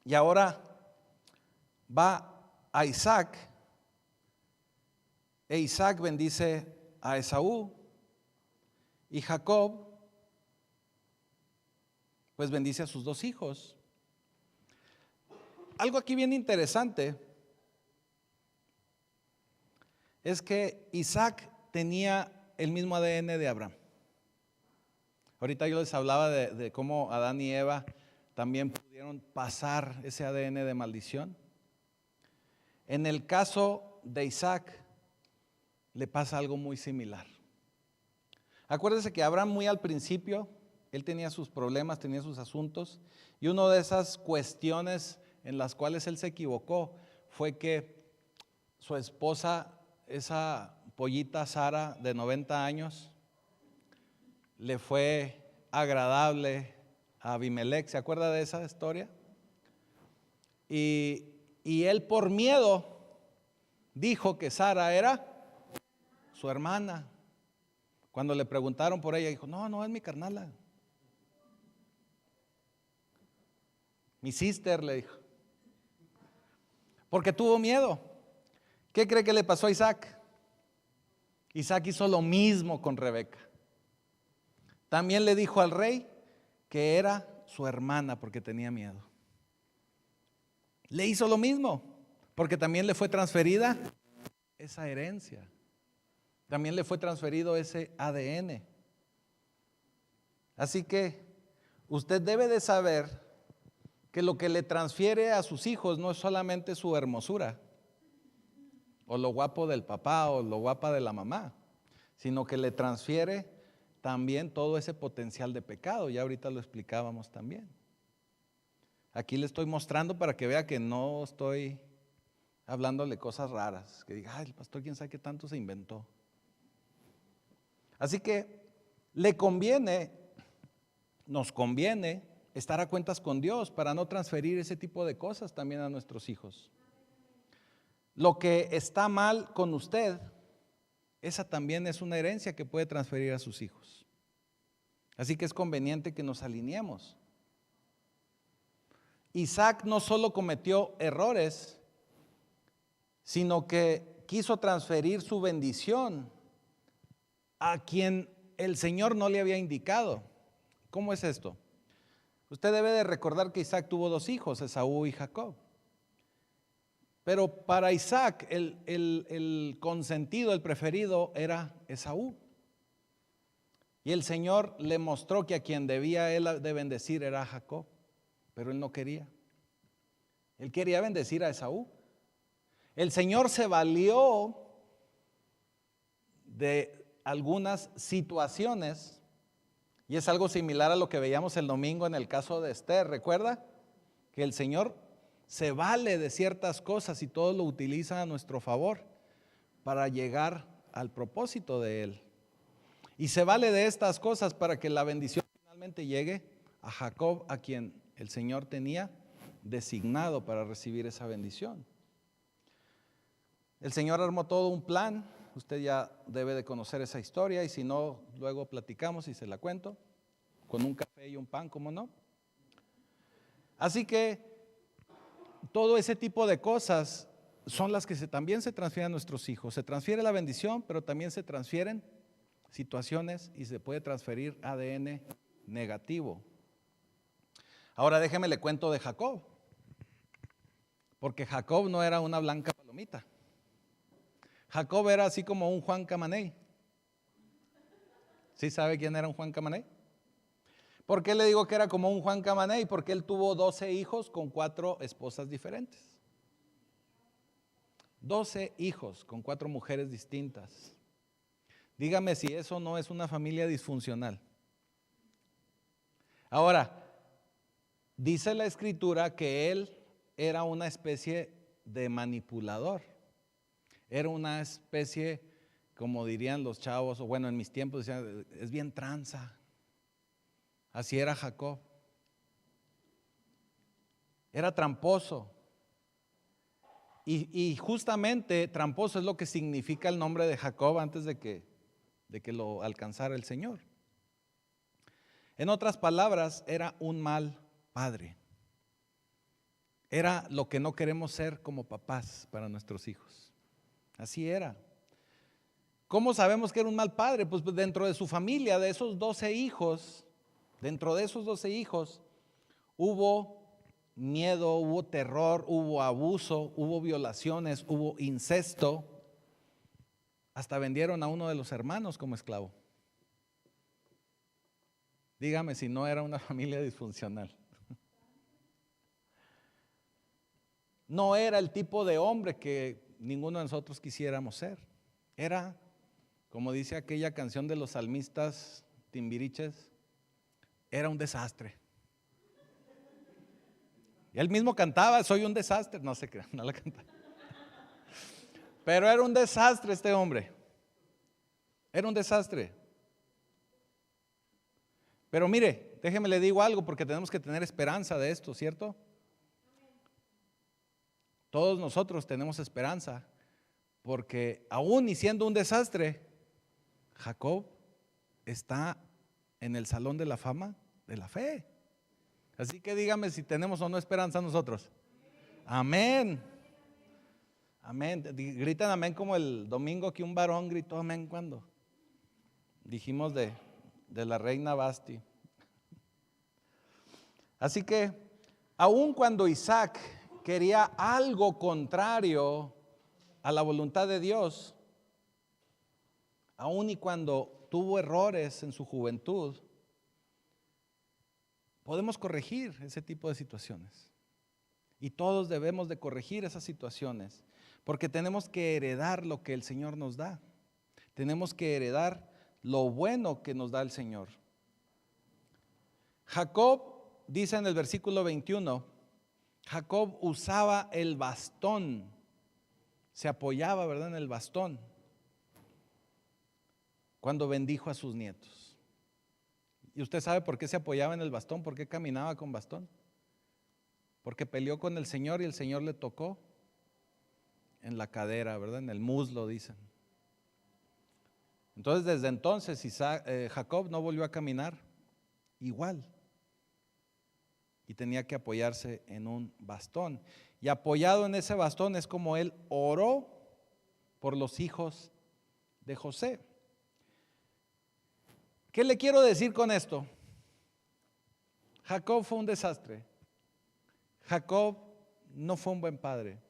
Y ahora va a Isaac, e Isaac bendice a Esaú, y Jacob pues bendice a sus dos hijos. Algo aquí bien interesante es que Isaac tenía el mismo ADN de Abraham. Ahorita yo les hablaba de cómo Adán y Eva también pudieron pasar ese ADN de maldición. En el caso de Isaac le pasa algo muy similar. Acuérdense que Abraham muy al principio, él tenía sus problemas, tenía sus asuntos, y una de esas cuestiones en las cuales él se equivocó fue que su esposa, esa pollita Sara de 90 años, le fue agradable a Abimelech. ¿Se acuerda de esa historia? Y él por miedo dijo que Sara era su hermana. Cuando le preguntaron por ella, dijo: no es mi carnala, mi sister, le dijo. Porque tuvo miedo. ¿Qué cree que le pasó a Isaac? Isaac hizo lo mismo con Rebeca. También le dijo al rey que era su hermana porque tenía miedo. Le hizo lo mismo porque también le fue transferida esa herencia. También le fue transferido ese ADN. Así que usted debe de saber que lo que le transfiere a sus hijos no es solamente su hermosura, o lo guapo del papá, o lo guapa de la mamá, sino que le transfiere también todo ese potencial de pecado. Ya ahorita lo explicábamos también. Aquí le estoy mostrando para que vea que no estoy hablándole cosas raras, que diga, ay, el pastor quién sabe qué tanto se inventó. Así que nos conviene estar a cuentas con Dios para no transferir ese tipo de cosas también a nuestros hijos. Lo que está mal con usted, esa también es una herencia que puede transferir a sus hijos. Así que es conveniente que nos alineemos. Isaac no solo cometió errores, sino que quiso transferir su bendición a quien el Señor no le había indicado. ¿Cómo es esto? Usted debe de recordar que Isaac tuvo 2 hijos, Esaú y Jacob. Pero para Isaac el consentido, el preferido era Esaú. Y el Señor le mostró que a quien debía él de bendecir era a Jacob, pero él no quería. Él quería bendecir a Esaú. El Señor se valió de algunas situaciones, y es algo similar a lo que veíamos el domingo en el caso de Esther. ¿Recuerda? Que el Señor se vale de ciertas cosas y todo lo utiliza a nuestro favor para llegar al propósito de Él. Y se vale de estas cosas para que la bendición finalmente llegue a Jacob, a quien el Señor tenía designado para recibir esa bendición. El Señor armó todo un plan. Usted ya debe de conocer esa historia, y si no, luego platicamos y se la cuento, con un café y un pan, ¿cómo no? Así que todo ese tipo de cosas son las que también se transfieren a nuestros hijos. Se transfiere la bendición, pero también se transfieren situaciones y se puede transferir ADN negativo. Ahora déjeme le cuento de Jacob, porque Jacob no era una blanca palomita. Jacob era así como un Juan Camaney. ¿Sí sabe quién era un Juan Camaney? ¿Por qué le digo que era como un Juan Camaney? Porque él tuvo 12 hijos con 4 esposas diferentes. 12 hijos con 4 mujeres distintas. Dígame si eso no es una familia disfuncional. Ahora, dice la Escritura que él era una especie de manipulador. Era una especie, como dirían los chavos, o bueno, en mis tiempos decían, es bien tranza. Así era Jacob. Era tramposo. Y justamente tramposo es lo que significa el nombre de Jacob antes de que lo alcanzara el Señor. En otras palabras, era un mal padre. Era lo que no queremos ser como papás para nuestros hijos. Así era. ¿Cómo sabemos que era un mal padre? Pues dentro de su familia, de esos 12 hijos, dentro de esos 12 hijos, hubo miedo, hubo terror, hubo abuso, hubo violaciones, hubo incesto. Hasta vendieron a uno de los hermanos como esclavo. Dígame si no era una familia disfuncional. No era el tipo de hombre que ninguno de nosotros quisiéramos ser. Era, como dice aquella canción de los salmistas timbiriches, era un desastre. Y él mismo cantaba, soy un desastre. No se crean, no la cantaba. Pero era un desastre este hombre. Era un desastre. Pero mire, déjeme le digo algo, porque tenemos que tener esperanza de esto, ¿cierto? Todos nosotros tenemos esperanza, porque aún y siendo un desastre, Jacob está en el salón de la fama de la fe. Así que dígame si tenemos o no esperanza nosotros. Amén. Amén. Gritan amén como el domingo que un varón gritó amén cuando dijimos de la reina Basti. Así que aun cuando Isaac quería algo contrario a la voluntad de Dios, aun y cuando tuvo errores en su juventud, podemos corregir ese tipo de situaciones. Y todos debemos de corregir esas situaciones, porque tenemos que heredar lo que el Señor nos da. Tenemos que heredar lo bueno que nos da el Señor. Jacob dice en el versículo 21, Jacob usaba el bastón, se apoyaba, ¿verdad?, en el bastón cuando bendijo a sus nietos. ¿Y usted sabe por qué se apoyaba en el bastón? ¿Por qué caminaba con bastón? Porque peleó con el Señor y el Señor le tocó en la cadera, ¿verdad?, en el muslo, dicen. Entonces desde entonces Jacob no volvió a caminar igual. Y tenía que apoyarse en un bastón. Y apoyado en ese bastón es como él oró por los hijos de José. ¿Qué le quiero decir con esto? Jacob fue un desastre. Jacob no fue un buen padre.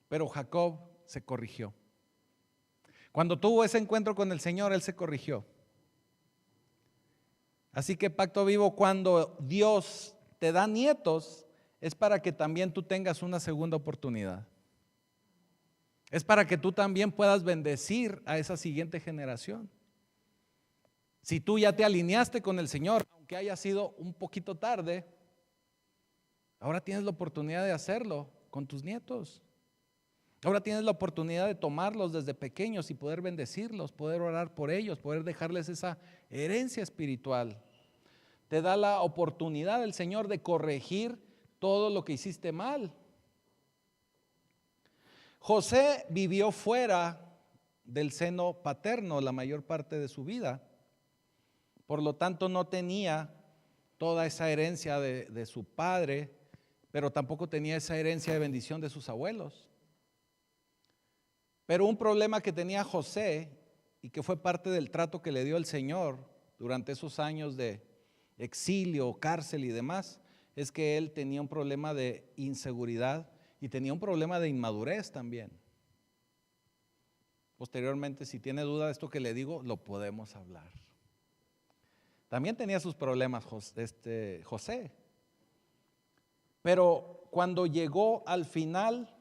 Pero Jacob se corrigió. Cuando tuvo ese encuentro con el Señor, él se corrigió. Así que Pacto Vivo, cuando Dios te da nietos, es para que también tú tengas una segunda oportunidad. Es para que tú también puedas bendecir a esa siguiente generación. Si tú ya te alineaste con el Señor, aunque haya sido un poquito tarde, ahora tienes la oportunidad de hacerlo con tus nietos. Ahora tienes la oportunidad de tomarlos desde pequeños y poder bendecirlos, poder orar por ellos, poder dejarles esa herencia espiritual. Te da la oportunidad el Señor de corregir todo lo que hiciste mal. José vivió fuera del seno paterno la mayor parte de su vida. Por lo tanto, no tenía toda esa herencia de su padre, pero tampoco tenía esa herencia de bendición de sus abuelos. Pero un problema que tenía José y que fue parte del trato que le dio el Señor durante esos años de exilio, cárcel y demás, es que él tenía un problema de inseguridad y tenía un problema de inmadurez también. Posteriormente, si tiene duda de esto que le digo, lo podemos hablar. También tenía sus problemas José. Pero cuando llegó al final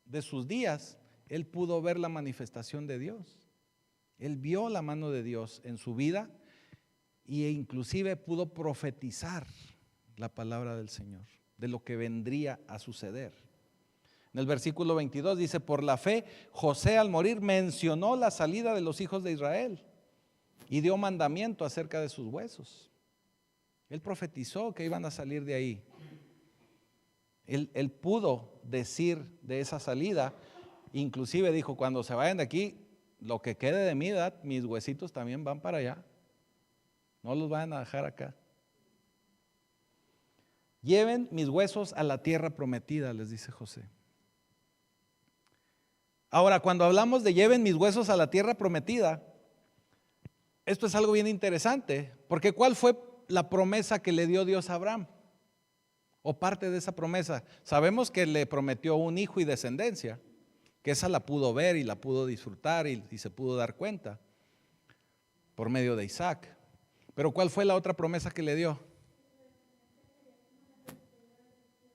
de sus días, él pudo ver la manifestación de Dios. Él vio la mano de Dios en su vida e inclusive pudo profetizar la palabra del Señor, de lo que vendría a suceder. En el versículo 22 dice, por la fe, José al morir mencionó la salida de los hijos de Israel y dio mandamiento acerca de sus huesos. Él profetizó que iban a salir de ahí. Él pudo decir de esa salida. Inclusive dijo, cuando se vayan de aquí, lo que quede de mi edad, mis huesitos también van para allá. No los vayan a dejar acá. Lleven mis huesos a la tierra prometida, les dice José. Ahora, cuando hablamos de lleven mis huesos a la tierra prometida, esto es algo bien interesante, porque ¿cuál fue la promesa que le dio Dios a Abraham? O parte de esa promesa. Sabemos que le prometió un hijo y descendencia, que esa la pudo ver y la pudo disfrutar y se pudo dar cuenta por medio de Isaac. Pero ¿cuál fue la otra promesa que le dio?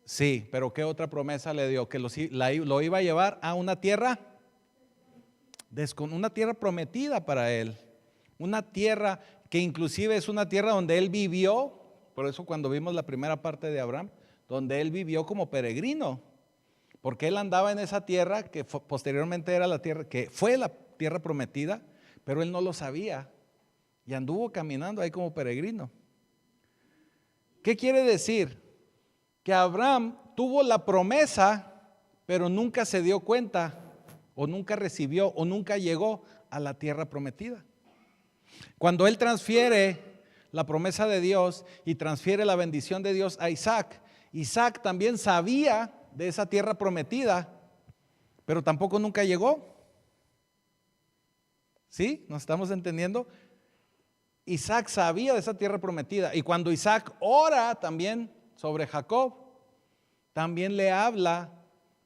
Sí, pero ¿qué otra promesa le dio? Que lo iba a llevar a una tierra prometida para él. Una tierra que inclusive es una tierra donde él vivió. Por eso cuando vimos la primera parte de Abraham, donde él vivió como peregrino. Porque él andaba en esa tierra que posteriormente era la tierra, que fue la tierra prometida, pero él no lo sabía y anduvo caminando ahí como peregrino. ¿Qué quiere decir? Que Abraham tuvo la promesa, pero nunca se dio cuenta, o nunca recibió, o nunca llegó a la tierra prometida. Cuando él transfiere la promesa de Dios y transfiere la bendición de Dios a Isaac, Isaac también sabía de esa tierra prometida, pero tampoco nunca llegó. ¿Sí? ¿Nos estamos entendiendo? Isaac sabía de esa tierra prometida, y cuando Isaac ora también sobre Jacob, también le habla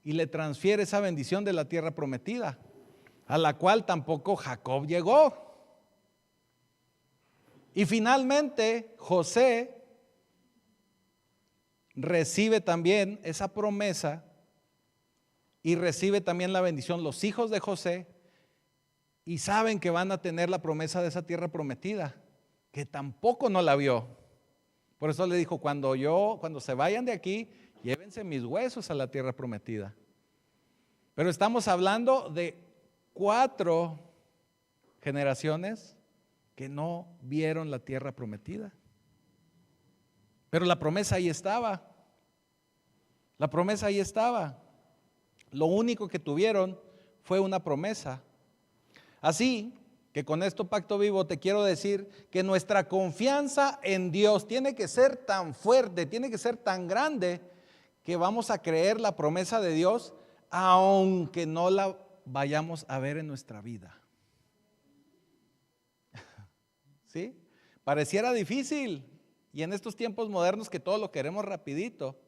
y le transfiere esa bendición de la tierra prometida, a la cual tampoco Jacob llegó. Y finalmente José recibe también esa promesa y recibe también la bendición los hijos de José, y saben que van a tener la promesa de esa tierra prometida, que tampoco no la vio. Por eso le dijo, cuando se vayan de aquí, llévense mis huesos a la tierra prometida. Pero estamos hablando de 4 generaciones que no vieron la tierra prometida. Pero la promesa ahí estaba. La promesa ahí estaba. Lo único que tuvieron fue una promesa. Así que con esto, Pacto Vivo, te quiero decir que nuestra confianza en Dios tiene que ser tan fuerte, tiene que ser tan grande, que vamos a creer la promesa de Dios aunque no la vayamos a ver en nuestra vida. ¿Sí? Pareciera difícil, y en estos tiempos modernos que todo lo queremos rapidito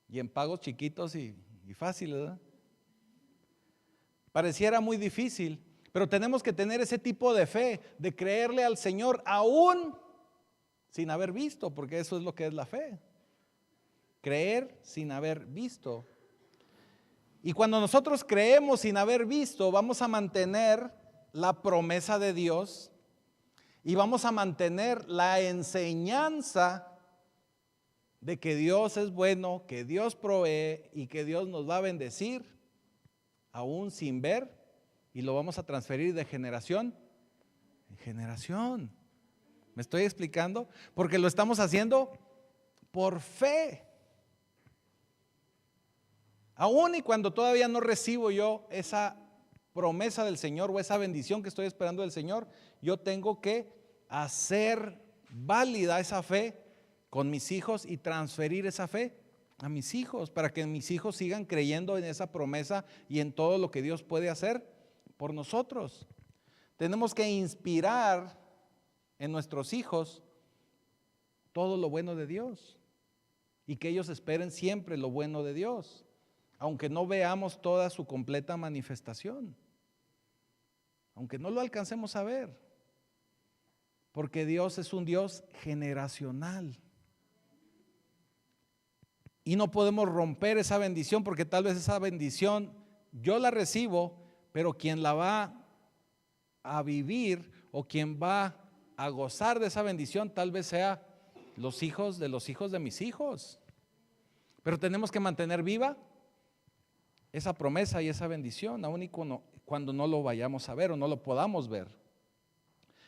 y en pagos chiquitos y fáciles, ¿verdad? Pareciera muy difícil, pero tenemos que tener ese tipo de fe, de creerle al Señor aún sin haber visto, porque eso es lo que es la fe. Creer sin haber visto. Y cuando nosotros creemos sin haber visto, vamos a mantener la promesa de Dios y vamos a mantener la enseñanza de que Dios es bueno, que Dios provee y que Dios nos va a bendecir aún sin ver, y lo vamos a transferir de generación en generación. ¿Me estoy explicando? Porque lo estamos haciendo por fe. Aún y cuando todavía no recibo yo esa promesa del Señor o esa bendición que estoy esperando del Señor, yo tengo que hacer válida esa fe con mis hijos y transferir esa fe a mis hijos, para que mis hijos sigan creyendo en esa promesa y en todo lo que Dios puede hacer por nosotros. Tenemos que inspirar en nuestros hijos todo lo bueno de Dios y que ellos esperen siempre lo bueno de Dios, aunque no veamos toda su completa manifestación, aunque no lo alcancemos a ver, porque Dios es un Dios generacional. Y no podemos romper esa bendición, porque tal vez esa bendición yo la recibo, pero quien la va a vivir o quien va a gozar de esa bendición tal vez sea los hijos de mis hijos. Pero tenemos que mantener viva esa promesa y esa bendición, aun y cuando no lo vayamos a ver o no lo podamos ver.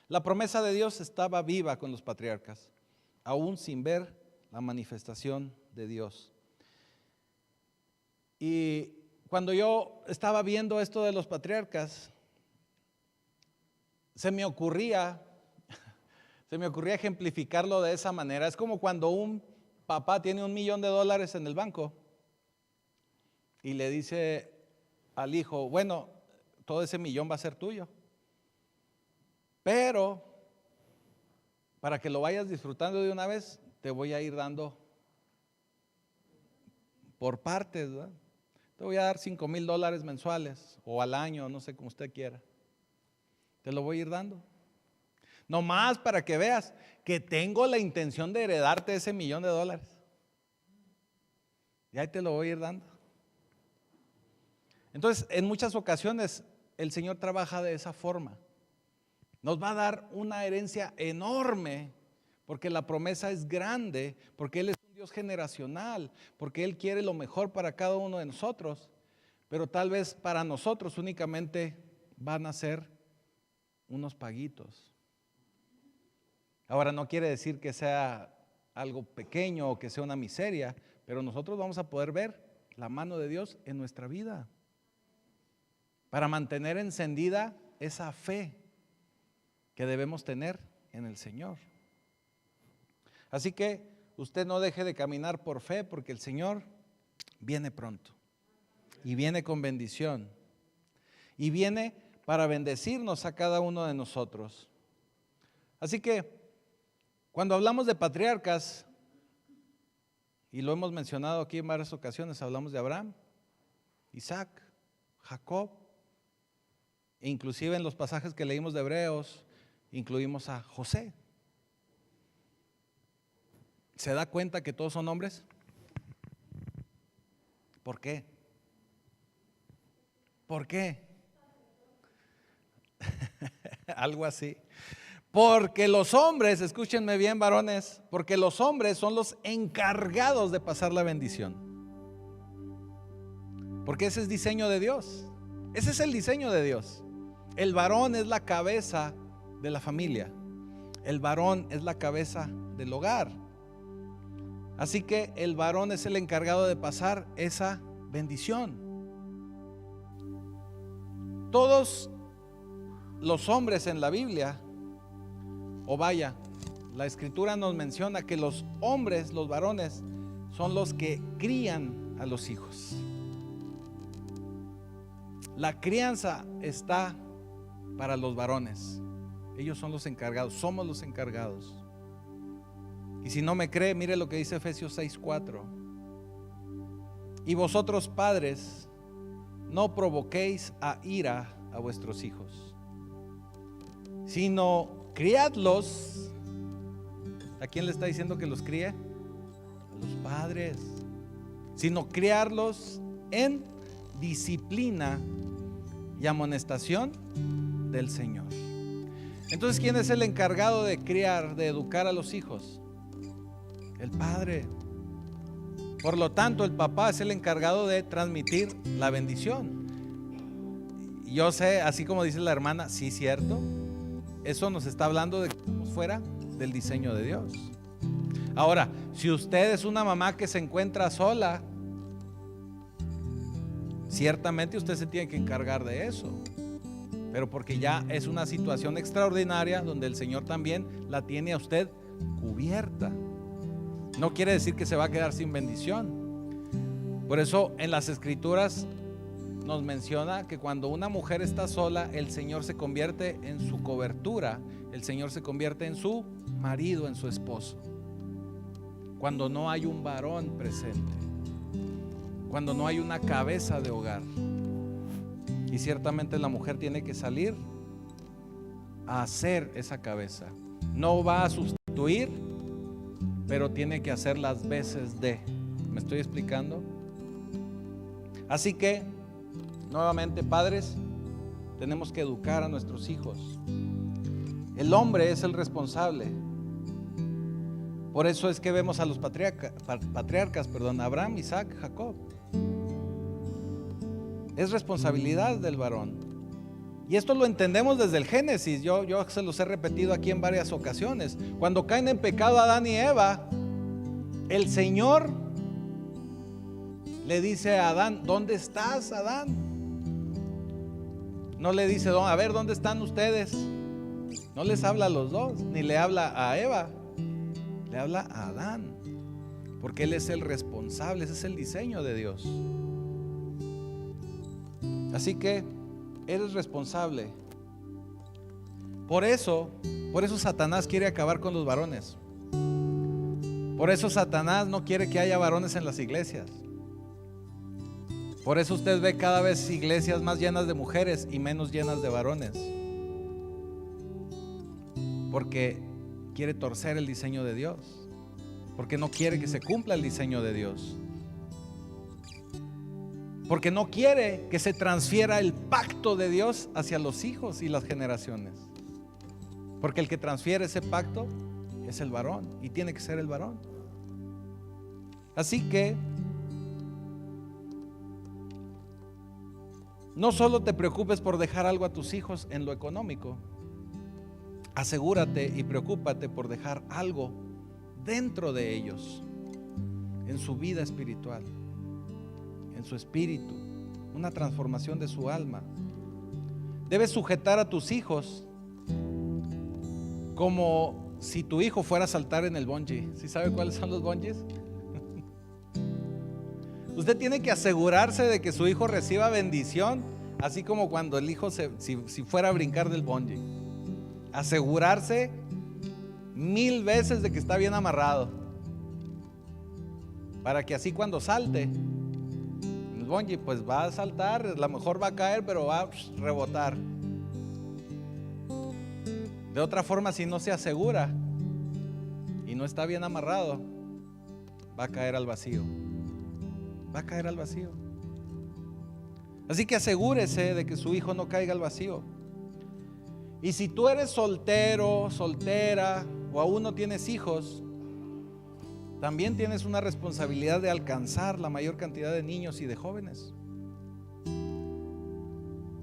La promesa de Dios estaba viva con los patriarcas, aún sin ver la manifestación de Dios. Y cuando yo estaba viendo esto de los patriarcas, se me ocurría ejemplificarlo de esa manera. Es como cuando un papá tiene $1 millón en el banco y le dice al hijo, bueno, todo ese millón va a ser tuyo, pero para que lo vayas disfrutando de una vez, te voy a ir dando por partes, ¿verdad? Te voy a dar $5,000 mensuales o al año, no sé, como usted quiera. Te lo voy a ir dando. No más para que veas que tengo la intención de heredarte ese $1 millón. Y ahí te lo voy a ir dando. Entonces, en muchas ocasiones el Señor trabaja de esa forma. Nos va a dar una herencia enorme, porque la promesa es grande, porque Él es un Dios generacional, porque Él quiere lo mejor para cada uno de nosotros, pero tal vez para nosotros únicamente van a ser unos paguitos. Ahora, no quiere decir que sea algo pequeño o que sea una miseria, pero nosotros vamos a poder ver la mano de Dios en nuestra vida para mantener encendida esa fe que debemos tener en el Señor. Así que usted no deje de caminar por fe, porque el Señor viene pronto. y viene con bendición. Y viene para bendecirnos a cada uno de nosotros. Así que cuando hablamos de patriarcas, y lo hemos mencionado aquí en varias ocasiones, hablamos de Abraham, Isaac, Jacob, e inclusive en los pasajes que leímos de Hebreos, incluimos a José. ¿Se da cuenta que todos son hombres? ¿Por qué? ¿Por qué? Algo así. Porque los hombres, escúchenme bien, varones, porque los hombres son los encargados de pasar la bendición. Porque ese es diseño de Dios. Ese es el diseño de Dios. El varón es la cabeza de la familia. El varón es la cabeza del hogar. Así que el varón es el encargado de pasar esa bendición. Todos los hombres en la Biblia, o vaya, la escritura nos menciona que los hombres, los varones, son los que crían a los hijos. La crianza está para los varones. Ellos son los encargados, somos los encargados. Y si no me cree, mire lo que dice Efesios 6:4. Y vosotros, padres, no provoquéis a ira a vuestros hijos, sino criadlos. ¿A quién le está diciendo que los críe? A los padres. Sino criarlos en disciplina y amonestación del Señor. Entonces, ¿quién es el encargado de criar, de educar a los hijos? El padre. Por lo tanto, el papá es el encargado de transmitir la bendición. Yo sé, así como dice la hermana, sí, cierto. Eso nos está hablando de que estamos fuera del diseño de Dios. Ahora, si usted es una mamá que se encuentra sola, ciertamente usted se tiene que encargar de eso. Pero porque ya es una situación extraordinaria donde el Señor también la tiene a usted cubierta. No quiere decir que se va a quedar sin bendición. Por eso en las escrituras nos menciona que cuando una mujer está sola, el Señor se convierte en su cobertura, el Señor se convierte en su marido, en su esposo. Cuando no hay un varón presente, cuando no hay una cabeza de hogar. Y ciertamente la mujer tiene que salir a hacer esa cabeza. No va a sustituir, pero tiene que hacer las veces de. ¿Me estoy explicando? Así que, nuevamente, padres, tenemos que educar a nuestros hijos. El hombre es el responsable. Por eso es que vemos a los patriarcas, Abraham, Isaac, Jacob. Es responsabilidad del varón. Y esto lo entendemos desde el Génesis. Yo se los he repetido aquí en varias ocasiones. Cuando caen en pecado Adán y Eva, el Señor le dice a Adán: ¿dónde estás, Adán? No le dice: a ver, ¿dónde están ustedes? No les habla a los dos, ni le habla a Eva, le habla a Adán, porque él es el responsable. Ese es el diseño de Dios. Así que eres responsable. Por eso Satanás quiere acabar con los varones. Por eso Satanás no quiere que haya varones en las iglesias. Por eso usted ve cada vez iglesias más llenas de mujeres y menos llenas de varones. Porque quiere torcer el diseño de Dios. Porque no quiere que se cumpla el diseño de Dios. Porque no quiere que se transfiera el pacto de Dios hacia los hijos y las generaciones. Porque el que transfiere ese pacto es el varón, y tiene que ser el varón. Así que no solo te preocupes por dejar algo a tus hijos en lo económico. Asegúrate y preocúpate por dejar algo dentro de ellos, en su vida espiritual, en su espíritu, una transformación de su alma. Debes sujetar a tus hijos como si tu hijo fuera a saltar en el bungee. ¿Sí sabe cuáles son los bungees? Usted tiene que asegurarse de que su hijo reciba bendición, así como cuando el hijo si fuera a brincar del bungee. Asegurarse 1000 veces de que está bien amarrado, para que así cuando salte el bungee, pues va a saltar, a lo mejor va a caer, pero va a rebotar. De otra forma, si no se asegura y no está bien amarrado, va a caer al vacío. Va a caer al vacío. Así que asegúrese de que su hijo no caiga al vacío. Y si tú eres soltero, soltera, o aún no tienes hijos, también tienes una responsabilidad de alcanzar la mayor cantidad de niños y de jóvenes.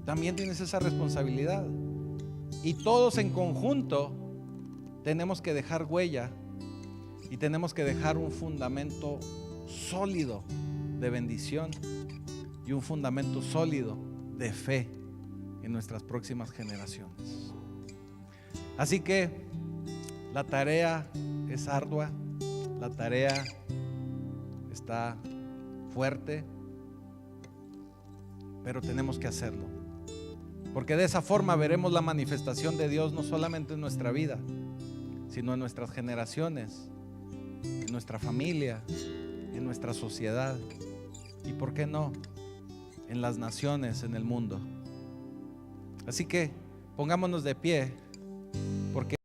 También tienes esa responsabilidad. Y todos en conjunto tenemos que dejar huella y tenemos que dejar un fundamento sólido de bendición y un fundamento sólido de fe en nuestras próximas generaciones. Así que la tarea es ardua, la tarea está fuerte, pero tenemos que hacerlo, porque de esa forma veremos la manifestación de Dios no solamente en nuestra vida, sino en nuestras generaciones, en nuestra familia, en nuestra sociedad y, ¿por qué no?, en las naciones, en el mundo. Así que pongámonos de pie, porque